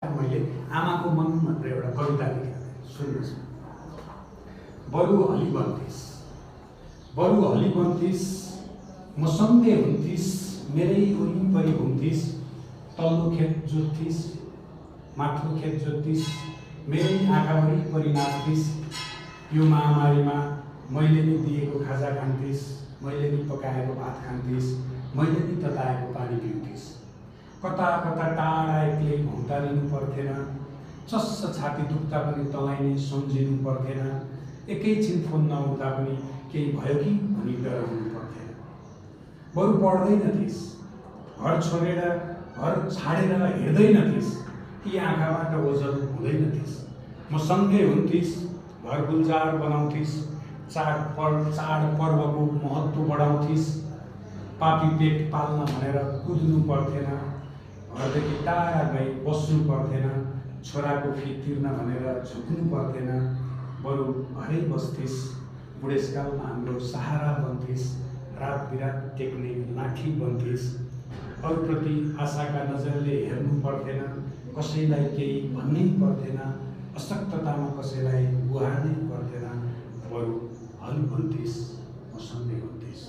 मैले आमाको मन भनेर एउटा कविता लेखेको थिएँ, सुन्नुहोस्। बरु हली बन्थिस म सँगै हुन्थिस, मेरै वरिपरि घुम्थिस, तल्लो खेत जोत्थिस माथिल्लो खेत जोत्थिस, मेरै आँखा वरिपरि नाच्थिस, यो महामारीमा मैले नि दिएको खाजा खान्थिस, मैले नि पकाएको भात खान्थिस, मैले नि तताएको पानी पिउँथिस। कता कता टाढा एक्लै भौँतारिनु पर्थेन, चस्स छाती दुख्दा पनि तँलाई नै सम्झिनु पर्थेन, एकैछिन फोन नउठ्दा पनि केही भयो कि भनी डराउनु पर्थेन। बरु पढ्दैनथिस्, घर छाडेर हिँड्दैनथिस्, यी आँखाबाट ओझल हुँदैनथिस्, म सँगै हुन्थिस्, घर गुल्जार बनाउँथिस्, चाड पर्वको महत्त्व बढाउँथिस्, पापी पेट पाल्न भनेर कुद्नु पर्थेन, घरदेखि टाढा गई बस्नु पर्थेन, छोराको फी तिर्न भनेर झुक्नु पर्थेन, बरु घरै बस्थिस्, बुढेसकालमा हाम्रो सहारा बन्थिस्, रात बिरात टेक्ने लाठी बन्थिस्, अरूप्रति आशाका नजरले हेर्नु पर्थेन, कसैलाई केही भन्नै पर्थेन, अशक्ततामा कसैलाई गुहार्नै पर्थेन, बरु हली बन्थिस् म सँगै हुन्थिस्।